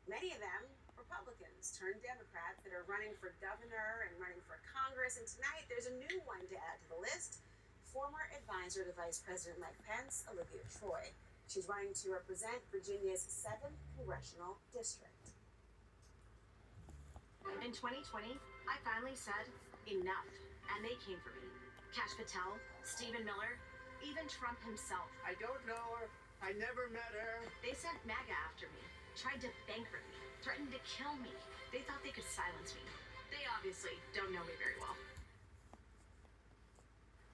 Many of them Republicans turned Democrats that are running for governor and running for Congress. And tonight there's a new one to add to the list, former advisor to Vice President Mike Pence, Olivia Troye. She's running to represent Virginia's 7th congressional district. In 2020, I finally said enough, and they came for me. Kash Patel, Stephen Miller, even Trump himself. I don't know her. I never met her. They sent MAGA after me, tried to bankrupt me, threatened to kill me. They thought they could silence me. They obviously don't know me very well.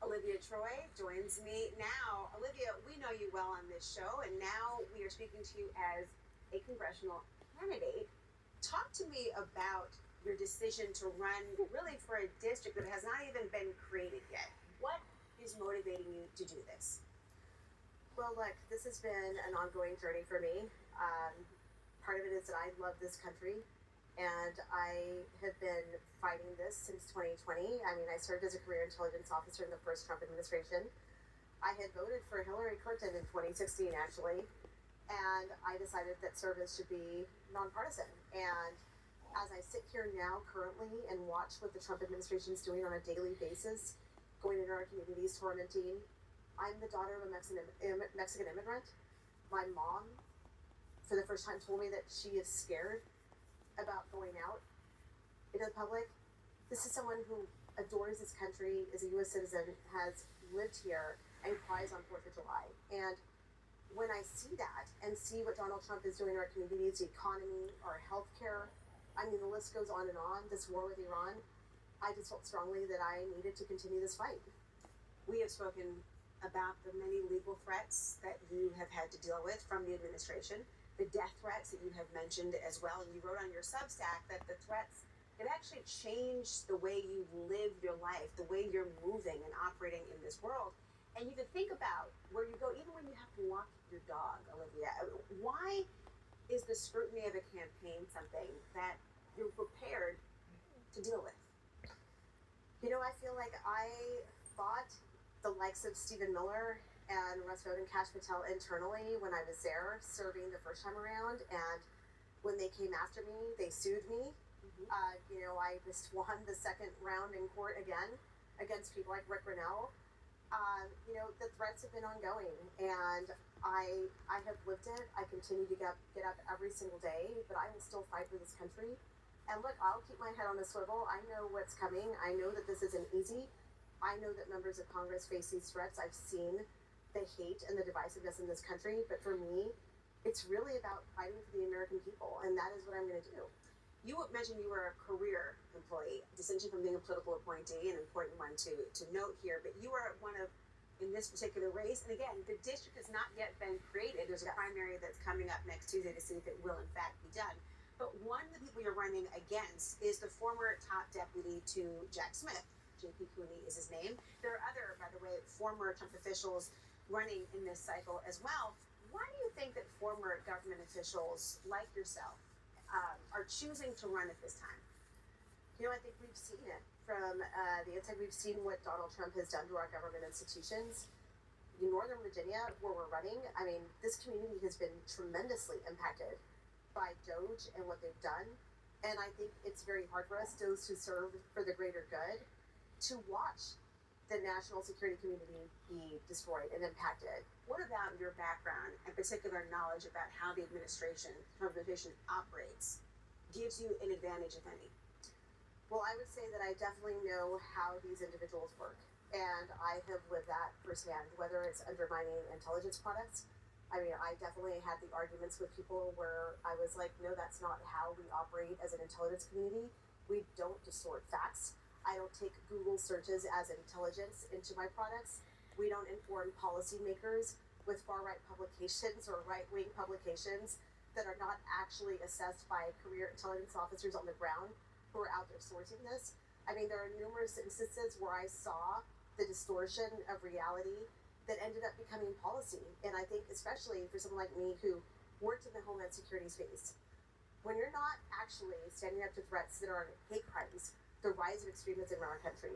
Olivia Troye joins me now. Olivia, we know you well on this show, and now we are speaking to you as a congressional candidate. Talk to me about your decision to run really for a district that has not even been created yet. What is motivating you to do this? Well, look, this has been an ongoing journey for me. Part of it is that I love this country, and I have been fighting this since 2020. I mean, I served as a career intelligence officer in the first Trump administration. I had voted for Hillary Clinton in 2016, actually, and I decided that service should be nonpartisan. And as I sit here now currently and watch what the Trump administration is doing on a daily basis, going into our communities, tormenting, I'm the daughter of a Mexican immigrant. My mom, for the first time, told me that she is scared about going out into the public. This is someone who adores this country, is a U.S. citizen, has lived here, and cries on 4th of July. And when I see that and see what Donald Trump is doing in our communities, the economy, our healthcare, I mean, the list goes on and on, this war with Iran, I just felt strongly that I needed to continue this fight. We have spoken about the many legal threats that you have had to deal with from the administration, the death threats that you have mentioned as well. And you wrote on your Substack that the threats have actually changed the way you live your life, the way you're moving and operating in this world. And you can think about where you go, even when you have to walk your dog, Olivia. Why is the scrutiny of a campaign something that you're prepared to deal with? You know, I feel like I fought the likes of Stephen Miller and Russ Vought and Kash Patel internally when I was there serving the first time around. And when they came after me, they sued me. Mm-hmm. I just won the second round in court again against people like Rick Grinnell. The threats have been ongoing, and I have lived it. I continue to get up every single day, but I will still fight for this country. And look, I'll keep my head on a swivel. I know what's coming. I know that this isn't easy. I know that members of Congress face these threats. I've seen the hate and the divisiveness in this country, but for me, it's really about fighting for the American people, and that is what I'm going to do. You mentioned you were a career employee, distinction from being a political appointee, an important one to note here, but you are one of, in this particular race, and again, the district has not yet been created. There's a primary that's coming up next Tuesday to see if it will in fact be done. But one of the people you're running against is the former top deputy to Jack Smith. J.P. Cooney is his name. There are other, by the way, former Trump officials running in this cycle as well. Why do you think that former government officials like yourself are choosing to run at this time? I think we've seen it from the inside. We've seen what Donald Trump has done to our government institutions. In Northern Virginia, where we're running, I mean, this community has been tremendously impacted by DOGE and what they've done. And I think it's very hard for us, those who serve for the greater good, to watch the national security community be destroyed and impacted. What about your background and particular knowledge about how the Trump administration operates, gives you an advantage, if any? Well, I would say that I definitely know how these individuals work, and I have lived that firsthand, whether it's undermining intelligence products. I mean, I definitely had the arguments with people where I was like, no, that's not how we operate as an intelligence community. We don't distort facts. I don't take Google searches as intelligence into my products. We don't inform policymakers with far-right publications or right-wing publications that are not actually assessed by career intelligence officers on the ground who are out there sourcing this. I mean, there are numerous instances where I saw the distortion of reality that ended up becoming policy. And I think especially for someone like me who worked in the Homeland Security space, when you're not actually standing up to threats that are hate crimes, the rise of extremism in our country,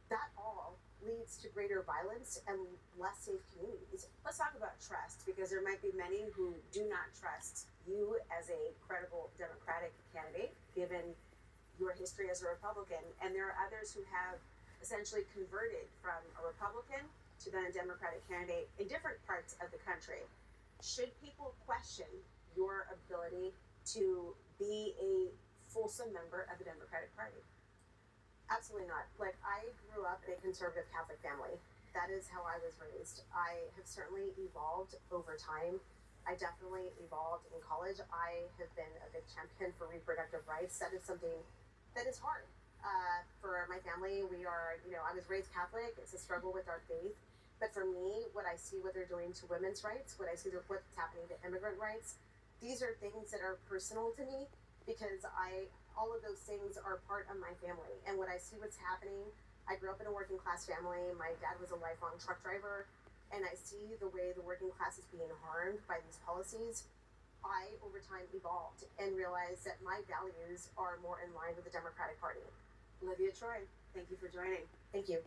that all leads to greater violence and less safe communities. Let's talk about trust, because there might be many who do not trust you as a credible Democratic candidate, given your history as a Republican, and there are others who have essentially converted from a Republican to then a Democratic candidate in different parts of the country. Should people question your ability to be a fulsome member of the Democratic Party? Absolutely not. Like, I grew up in a conservative Catholic family. That is how I was raised. I have certainly evolved over time. I definitely evolved in college. I have been a big champion for reproductive rights. That is something that is hard. For my family, I was raised Catholic. It's a struggle with our faith. But for me, what I see what they're doing to women's rights, what I see what's happening to immigrant rights, these are things that are personal to me because all of those things are part of my family. And when I see what's happening, I grew up in a working class family. My dad was a lifelong truck driver, and I see the way the working class is being harmed by these policies. I, over time, evolved and realized that my values are more in line with the Democratic Party. Olivia Troye, thank you for joining. Thank you.